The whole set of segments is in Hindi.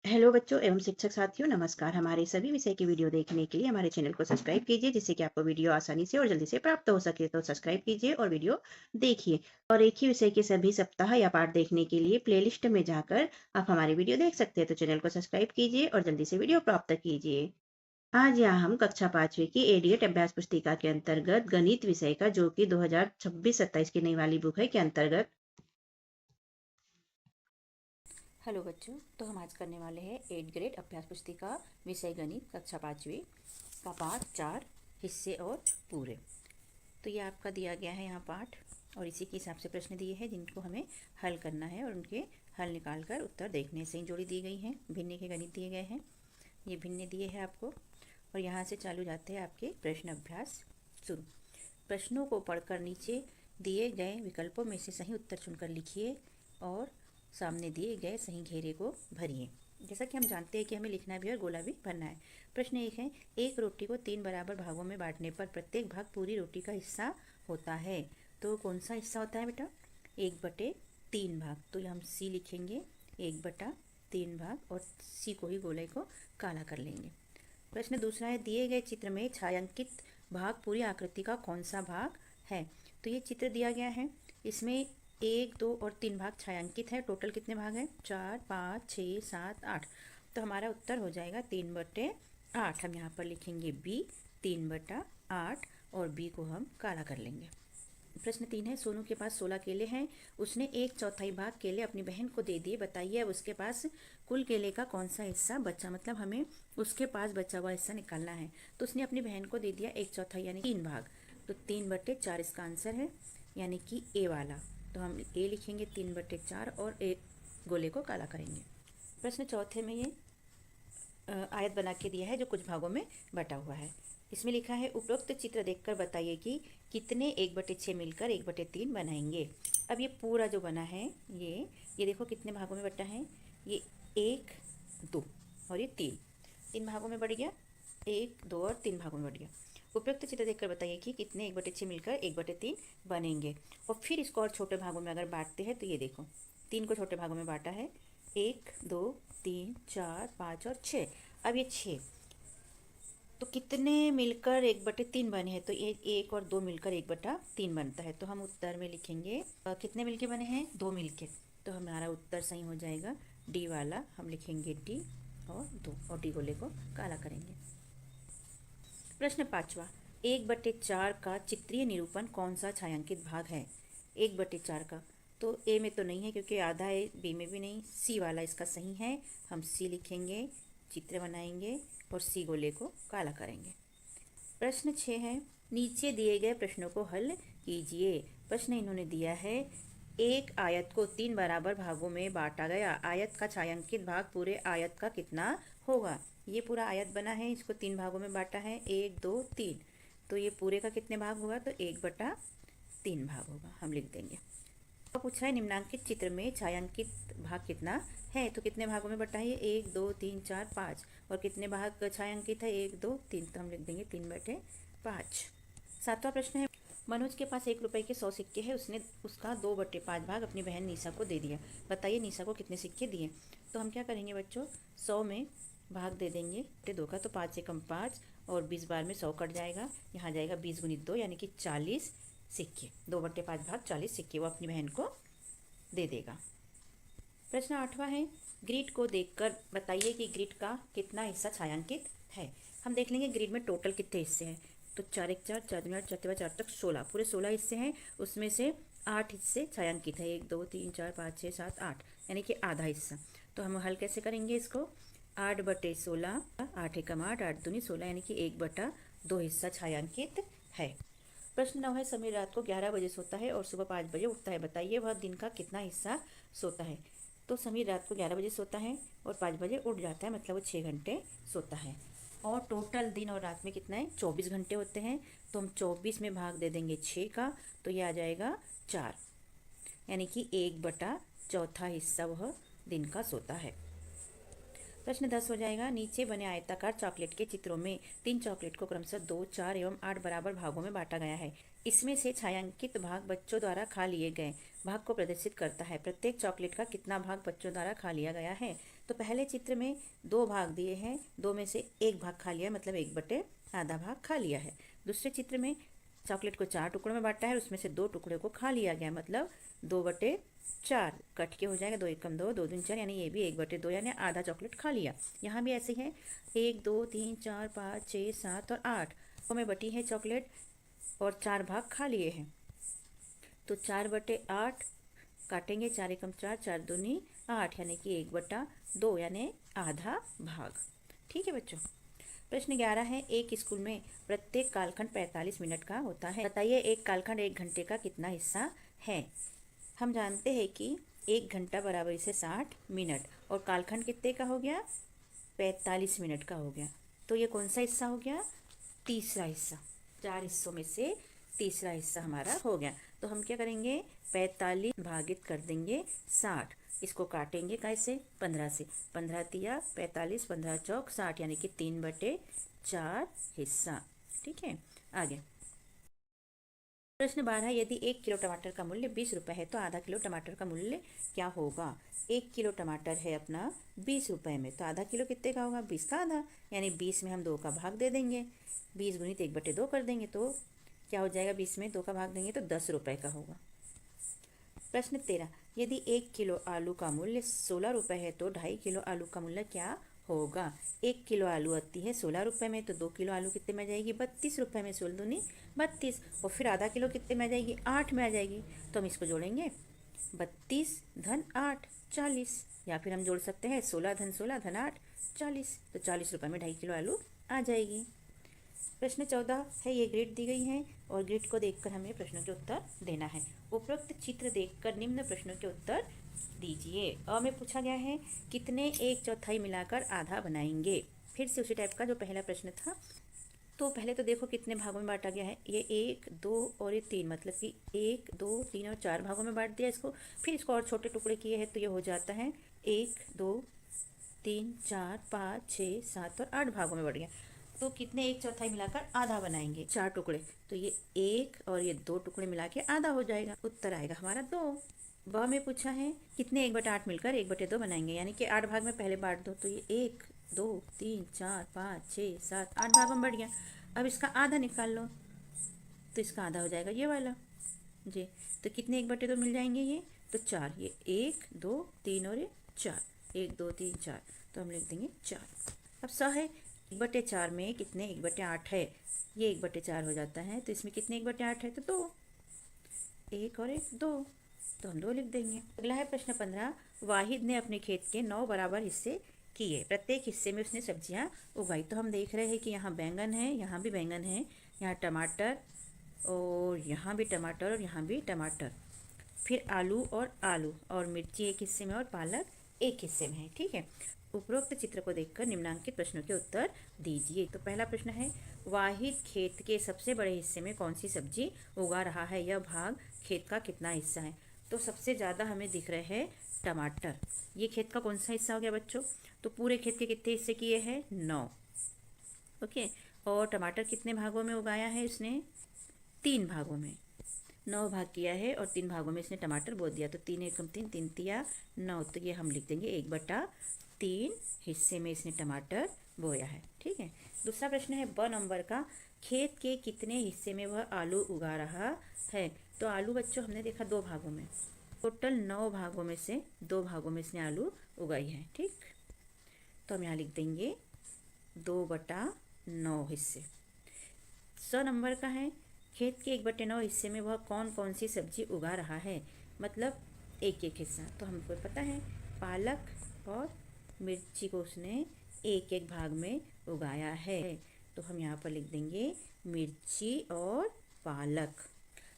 हेलो बच्चों एवं शिक्षक साथियों, नमस्कार। हमारे सभी विषय की वीडियो देखने के लिए हमारे चैनल को सब्सक्राइब कीजिए, जिससे कि आपको वीडियो आसानी से और जल्दी से प्राप्त हो सके। तो सब्सक्राइब कीजिए और वीडियो देखिए। और एक ही विषय के सभी सप्ताह या पाठ देखने के लिए प्लेलिस्ट में जाकर आप हमारी वीडियो देख सकते हैं। तो चैनल को सब्सक्राइब कीजिए और जल्दी से वीडियो प्राप्त कीजिए। आज यहाँ हम कक्षा 5वीं की एडीएट अभ्यास पुस्तिका के अंतर्गत गणित विषय का, जो कि 2026-27 की नई वाली बुक है, के अंतर्गत। हेलो बच्चों, तो हम आज करने वाले हैं 8th ग्रेड अभ्यास पुस्तिका विषय गणित कक्षा 5वीं का पाठ 4 हिस्से और पूरे। तो ये आपका दिया गया है यहाँ पाठ, और इसी के हिसाब से प्रश्न दिए हैं जिनको हमें हल करना है, और उनके हल निकाल कर उत्तर देखने से ही जोड़ी दी गई हैं। भिन्न के गणित दिए गए हैं, ये भिन्न दिए हैं आपको। और यहाँ से चालू जाते हैं आपके प्रश्न अभ्यास शुरू। प्रश्नों को पढ़कर नीचे दिए गए विकल्पों में से सही उत्तर चुनकर लिखिए और सामने दिए गए सही घेरे को भरिए। जैसा कि हम जानते हैं कि हमें लिखना भी और गोला भी भरना है। प्रश्न 1 है, एक रोटी को 3 बराबर भागों में बांटने पर प्रत्येक भाग पूरी रोटी का हिस्सा होता है। तो कौन सा हिस्सा होता है बेटा? 1/3 भाग। तो हम सी लिखेंगे, 1/3 भाग, और सी को ही गोले को काला कर लेंगे। प्रश्न दूसरा है, दिए गए चित्र में छायांकित भाग पूरी आकृति का कौन सा भाग है? तो ये चित्र दिया गया है, इसमें 1, 2 और 3 भाग छायांकित है। टोटल कितने भाग हैं? 4, 5, 6, 7, 8। तो हमारा उत्तर हो जाएगा 3/8। हम यहाँ पर लिखेंगे बी, 3/8, और बी को हम काला कर लेंगे। प्रश्न 3 है, सोनू के पास 16 केले हैं। उसने 1/4 भाग केले अपनी बहन को दे दिए। बताइए अब उसके पास कुल केले का कौन सा हिस्सा बचा? मतलब हमें उसके पास बचा हुआ हिस्सा निकालना है। तो उसने अपनी बहन को दे दिया 1/4 यानी 3 भाग। तो 3/4 इसका आंसर है, यानी कि ए वाला। तो हम ए लिखेंगे 3/4 और ए गोले को काला करेंगे। प्रश्न चौथे में ये आयत बना के दिया है जो कुछ भागों में बटा हुआ है। इसमें लिखा है, उपरोक्त चित्र देखकर बताइए कि कितने 1/6 मिलकर 1/3 बनाएंगे। अब ये पूरा जो बना है, ये देखो कितने भागों में बटा है। ये 1, 2 और ये 3 भागों में बढ़ गया। 1, 2 और 3 भागों में बढ़ गया। उपयुक्त चित्र देखकर बताइए कि कितने 1/6 मिलकर 1/3 बनेंगे। और फिर इसको और छोटे भागों में अगर बांटते हैं तो ये देखो 3 को छोटे भागों में बांटा है, 1, 2, 3, 4, 5 और 6। अब ये 6 तो कितने मिलकर 1/3 बने हैं? तो ये 1 और 2 मिलकर 1/3 बनता है। तो हम उत्तर में लिखेंगे कितने मिलके बने हैं? 2 मिलके। तो हमारा उत्तर सही हो जाएगा डी वाला। हम लिखेंगे डी और 2, और डी गोले को काला करेंगे। प्रश्न 5वां, 1/4 का चित्रीय निरूपण कौन सा छायांकित भाग है? 1/4 का तो ए में तो नहीं है क्योंकि आधा है, बी में भी नहीं, सी वाला इसका सही है। हम सी लिखेंगे, चित्र बनाएंगे और सी गोले को काला करेंगे। प्रश्न 6 है, नीचे दिए गए प्रश्नों को हल कीजिए। प्रश्न इन्होंने दिया है, एक आयत को 3 बराबर भागों में बांटा गया। आयत का छायांकित भाग पूरे आयत का कितना होगा? ये पूरा आयत बना है, इसको 3 भागों में बांटा है, 1, 2, 3। तो ये पूरे का कितने भाग होगा? तो 1/3 भाग होगा, हम लिख देंगे। अब पूछा है, निम्नांकित चित्र में छायांकित भाग कितना है? तो कितने भागों में बटा है? 1, 2, 3, 4, 5। और कितने भाग छायांकित है? 1, 2, 3। तो हम लिख देंगे 3/5। 7वां प्रश्न है, मनोज के पास 1 रुपए के 100 सिक्के हैं। उसने उसका 2/5 भाग अपनी बहन निशा को दे दिया। बताइए निशा को कितने सिक्के दिए? तो हम क्या करेंगे बच्चों, 100 में भाग दे देंगे 2 का, तो 5 से कम 5, और 20 बार में 100 कट जाएगा। यहाँ जाएगा 20 गुणित 2 यानी कि 40 सिक्के। 2/5 भाग 40 सिक्के वो अपनी बहन को दे देगा। प्रश्न 8वां है, ग्रिड को देखकर बताइए कि ग्रिड का कितना हिस्सा छायांकित है। हम देख लेंगे ग्रिड में टोटल कितने हिस्से हैं। तो 4 1 4, 4 2 8, 4 3 4 तक 16, पूरे 16 हिस्से हैं। उसमें से 8 हिस्से छायांकित है, 1, 2, 3, 4, 5, 6, 7, 8, यानी कि आधा हिस्सा। तो हम हल कैसे करेंगे इसको? 8/16, 8 एकम 8, 8 दूनी 16, यानी कि 1/2 हिस्सा छायांकित है। प्रश्न 9 है, समीर रात को 11 बजे सोता है और सुबह 5 बजे उठता है। बताइए वह दिन का कितना हिस्सा सोता है। तो समीर रात को 11 बजे सोता है और 5 बजे उठ जाता है, मतलब वो 6 घंटे सोता है। और टोटल दिन और रात में कितना है? 24 घंटे होते हैं। तो हम 24 में भाग दे देंगे 6 का, तो ये आ जाएगा 4, यानी कि 1/4 हिस्सा वह दिन का सोता है। प्रश्न 10 हो जाएगा, नीचे बने आयताकार चॉकलेट के चित्रों में 3 चॉकलेट को क्रमशः 2, 4 एवं 8 बराबर भागों में बांटा गया है। इसमें से छायांकित भाग बच्चों द्वारा खा लिए गए भाग को प्रदर्शित करता है। प्रत्येक चॉकलेट का कितना भाग बच्चों द्वारा खा लिया गया है? तो पहले चित्र में 2 भाग दिए हैं, 2 में से 1 भाग खा लिया है, मतलब 1/आधा भाग खा लिया है। दूसरे चित्र में चॉकलेट को 4 टुकड़ों में बांटा है, उसमें से 2 टुकड़े को खा लिया गया, मतलब 2/4 कट के हो जाएगा, 2 एकम 2, 2 दूनी 4, यानी ये भी 1/2 यानी आधा चॉकलेट खा लिया। यहाँ भी ऐसे है, 1 2 3 4 5 6 7 और 8 में बटी है चॉकलेट और 4 भाग खा लिए हैं। तो 4/8 काटेंगे, 4 एकम 4, 4 दूनी 8, यानी कि 1/2 यानी आधा भाग। ठीक है बच्चों। प्रश्न 11 है, एक स्कूल में प्रत्येक कालखंड 45 मिनट का होता है, बताइए एक कालखंड 1 घंटे का कितना हिस्सा है। हम जानते हैं कि 1 घंटा बराबर से 60 मिनट और कालखंड कितने का हो गया, 45 मिनट का हो गया। तो ये कौन सा हिस्सा हो गया, तीसरा हिस्सा। 4 हिस्सों में से तीसरा हिस्सा हमारा हो गया। तो हम क्या करेंगे, 45 भागित कर देंगे 60, इसको काटेंगे कैसे, 15 से, 15 तिया 45, 15 चौक 60, यानी कि 3/4 हिस्सा। ठीक है, आगे प्रश्न 12, यदि 1 किलो टमाटर का मूल्य 20 रुपये है तो आधा किलो टमाटर का मूल्य क्या होगा। 1 किलो टमाटर है अपना 20 रुपये में, तो आधा किलो कितने का होगा, 20 का आधा, यानी 20 में हम 2 का भाग दे देंगे, 20 गुणित 1/2 कर देंगे, तो क्या हो जाएगा, 20 में 2 का भाग देंगे तो 10 रुपये का होगा। प्रश्न 13, यदि 1 किलो आलू का मूल्य 16 रुपये है तो 2.5 किलो आलू का मूल्य क्या होगा। 1 किलो आलू आती है 16 रुपये में, तो 2 किलो आलू कितने में आ जाएगी, 32 रुपये में, 16 दूनी 32, और फिर आधा किलो कितने में आ जाएगी, 8 में आ जाएगी। तो हम इसको जोड़ेंगे, 32 धन 8 40, या फिर हम जोड़ सकते हैं 16 धन 16 धन 8 40, तो 40 रुपये में 2.5 किलो आलू आ जाएगी। प्रश्न 14 है, ये ग्रिड दी गई है और ग्रिड को देखकर हमें प्रश्नों के उत्तर देना है। उपरोक्त चित्र देखकर निम्न प्रश्नों के उत्तर दीजिए। अ में पूछा गया है, कितने 1/4 मिलाकर आधा बनाएंगे। फिर से उसी टाइप का जो पहला प्रश्न था। तो पहले तो देखो कितने भागों में बांटा गया है, ये 1 2 और ये 3, मतलब कि 1 2 3 और 4 भागों में बांट दिया इसको। फिर इसको और छोटे टुकड़े किए हैं, तो ये हो जाता है 1 2 3 4 5 6 7 और 8 भागों में बढ़ गया। तो कितने 1/4 मिलाकर आधा बनाएंगे, 4 टुकड़े, तो ये 1 और ये 2 टुकड़े मिला के आधा हो जाएगा, उत्तर आएगा हमारा 2। ब में पूछा है, कितने 1/8 मिलकर 1/2 बनाएंगे, यानी कि 8 भाग में पहले बांट दो, तो ये 1 2 3 4 5 6 7 8 भागों में बढ़ गया। अब इसका आधा निकाल लो, तो इसका आधा हो जाएगा ये वाला जी। तो कितने 1/2 मिल जाएंगे, ये तो 4, ये 1 2 3 और ये 4, 1 2 3 4, तो हम लिख देंगे 4। अब स है, 1/4 में कितने 1/8 है, ये 1/4 हो जाता है, तो इसमें कितने 1/8 है, तो 2, 1 और 1 2, तो हम 2 लिख देंगे। अगला है प्रश्न 15, वाहिद ने अपने खेत के 9 बराबर हिस्से किए, प्रत्येक हिस्से में उसने सब्जियां उगाई। तो हम देख रहे हैं कि यहाँ बैंगन है, यहाँ भी बैंगन है, यहाँ टमाटर और यहाँ भी टमाटर और यहाँ भी टमाटर, फिर आलू और मिर्ची एक हिस्से में और पालक एक हिस्से में है। ठीक है, उपरोक्त चित्र को देखकर निम्नांकित प्रश्नों के उत्तर दीजिए। तो पहला प्रश्न है, वाहिद खेत के सबसे बड़े हिस्से में कौन सी सब्जी उगा रहा है, यह भाग खेत का कितना हिस्सा है। तो सबसे ज़्यादा हमें दिख रहे हैं टमाटर, ये खेत का कौन सा हिस्सा हो गया बच्चों, तो पूरे खेत के कितने हिस्से किए हैं, 9। ओके, और टमाटर कितने भागों में उगाया है इसने, 3 भागों में, 9 भाग किया है और 3 भागों में इसने टमाटर बो दिया, तो 3 एकम 3 3 तिया 9, तो ये हम लिख देंगे 1/3 हिस्से में इसने टमाटर बोया है। ठीक है, दूसरा प्रश्न है, ब नंबर का, खेत के कितने हिस्से में वह आलू उगा रहा है। तो आलू बच्चों हमने देखा 2 भागों में, टोटल 9 भागों में से 2 भागों में इसने आलू उगाई है। ठीक, तो हम यहाँ लिख देंगे 2/9 हिस्से। स नंबर का है, खेत के 1/9 हिस्से में वह कौन कौन सी सब्जी उगा रहा है, मतलब एक एक हिस्सा। तो हमको पता है पालक और मिर्ची को उसने एक एक भाग में उगाया है, तो हम यहाँ पर लिख देंगे मिर्ची और पालक।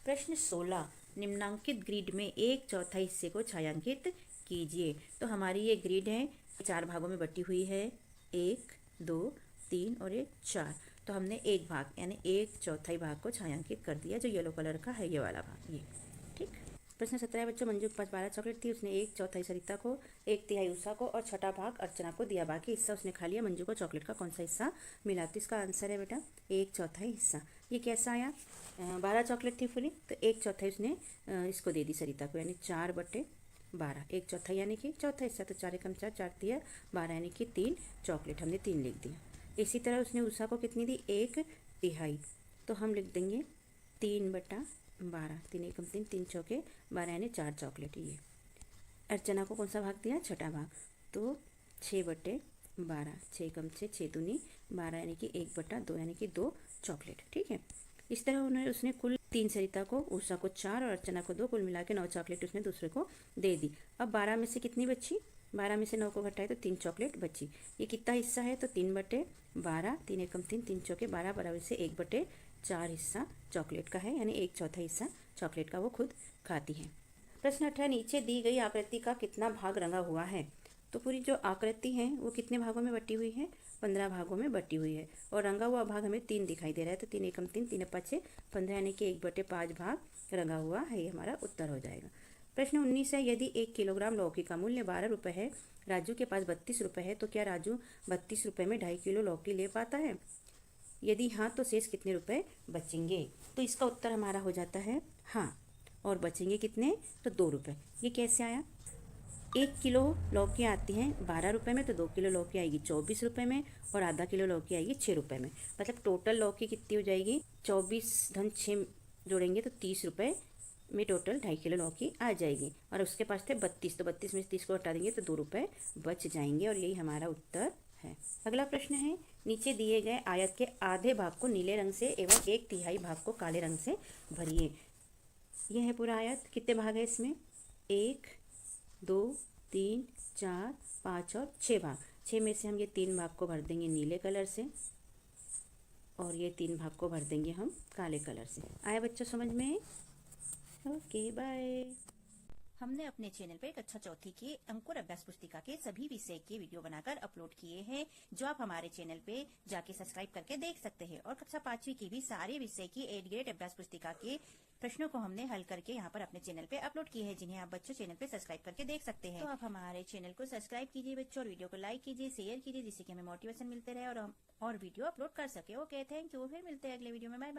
प्रश्न 16, निम्नांकित ग्रिड में 1/4 हिस्से को छायांकित कीजिए। तो हमारी ये ग्रिड है, 4 भागों में बटी हुई है, 1 2 3 और 4, तो हमने एक भाग यानी 1/4 भाग को छायांकित कर दिया, जो येलो कलर का है ये वाला भाग, ये। ठीक, प्रश्न 17 बच्चों, मंजू के पास 12 चॉकलेट थी, उसने 1/4 सरिता को, 1/3 उषा को और 6ठा भाग अर्चना को दिया, बाकी हिस्सा उसने खा लिया। मंजू को चॉकलेट का कौन सा हिस्सा मिला। तो इसका आंसर है बेटा 1/4 हिस्सा। ये कैसा आया, 12 चॉकलेट थी फुली, तो 1/4 उसने इसको दे दी सरिता को, यानी 4/4 12, एक चौथा यानी कि चौथा हिस्सा, तो 4 एकम 4, 4 तिया 12 यानी कि 3 चॉकलेट, हमने 3 लिख दिया। इसी तरह उसने उषा को कितनी दी, 1/3, तो हम लिख देंगे 3/12, 3 एकम 3, 3 चौके 12 यानी 4 चॉकलेट। ये अर्चना को कौन सा भाग दिया, छठा भाग, तो 6/12, 6 एकम 6, 6 दूनी 12 यानी कि 1/2 यानी कि 2 चॉकलेट। ठीक है, इस तरह उसने कुल 3 सरिता को, उषा को 4 और अर्चना को 2, कुल मिला के 9 चॉकलेट उसने दूसरे को दे दी। अब 12 में से कितनी बची, 12 में से 9 को घटाए तो 3 चॉकलेट बची। ये कितना हिस्सा है, तो 3/12, 3 एकम 3, 3 चौके 12 बराबर से 1/4 हिस्सा चॉकलेट का है, यानी 1/4 हिस्सा चॉकलेट का वो खुद खाती है। प्रश्न 18, नीचे दी गई आकृति का कितना भाग रंगा हुआ है। तो पूरी जो आकृति है वो कितने भागों में बटी हुई है, 15 भागों में बटी हुई है, और रंगा हुआ भाग हमें 3 दिखाई दे रहा है, तो 3 एकम 3, 3 अप्पा 6, 15 यानी कि 1/5 भाग रंगा हुआ है। ये हमारा उत्तर हो जाएगा। प्रश्न 19 है, यदि 1 किलोग्राम लौकी का मूल्य 12 रुपये है, राजू के पास 32 रुपये है, तो क्या राजू 32 रुपये में 2.5 किलो लौकी ले पाता है? यदि हाँ, तो शेष कितने रुपए बचेंगे? तो इसका उत्तर हमारा हो जाता है हाँ, और बचेंगे कितने, तो 2 रुपये। ये कैसे आया, 1 किलो लौकी आती हैं 12 रुपये में, तो 2 किलो लौकी आएगी 24 रुपये में, और आधा किलो लौकी आएगी 6 रुपये में। मतलब टोटल लौकी कितनी हो जाएगी, 24 धन 6 जोड़ेंगे तो 30 रुपये में टोटल 2.5 किलो लौकी आ जाएगी। और उसके पास थे 32, तो 32 में से 30 को हटा देंगे तो 2 रुपये बच जाएंगे, और यही हमारा उत्तर है। अगला प्रश्न है, नीचे दिए गए आयत के आधे भाग को नीले रंग से एवं 1/3 भाग को काले रंग से भरिए। यह है पूरा आयत, कितने भाग है इसमें, 1, 2, 3, 4, 5 और 6 भाग। 6 में से हम ये 3 भाग को भर देंगे नीले कलर से, और ये 3 भाग को भर देंगे हम काले कलर से। आया बच्चों समझ में? Okay, bye. हमने अपने चैनल पर कक्षा चौथी के अंकुर अभ्यास पुस्तिका के सभी विषय के वीडियो बनाकर अपलोड किए हैं, जो आप हमारे चैनल पे जाके सब्सक्राइब करके देख सकते हैं। और कक्षा 5वीं की भी सारे विषय की 8 ग्रेड अभ्यास पुस्तिका के प्रश्नों को हमने हल करके यहाँ पर अपने चैनल पे अपलोड किए हैं, जिन्हें आप बच्चों चैनल पे सब्सक्राइब करके देख सकते हैं। तो आप हमारे चैनल को सब्सक्राइब कीजिए बच्चों, और वीडियो को लाइक कीजिए, शेयर कीजिए, जिससे कि हमें मोटिवेशन मिलते रहे और हम और वीडियो अपलोड कर सके। Okay, thank you. फिर मिलते हैं अगले वीडियो में। Bye bye.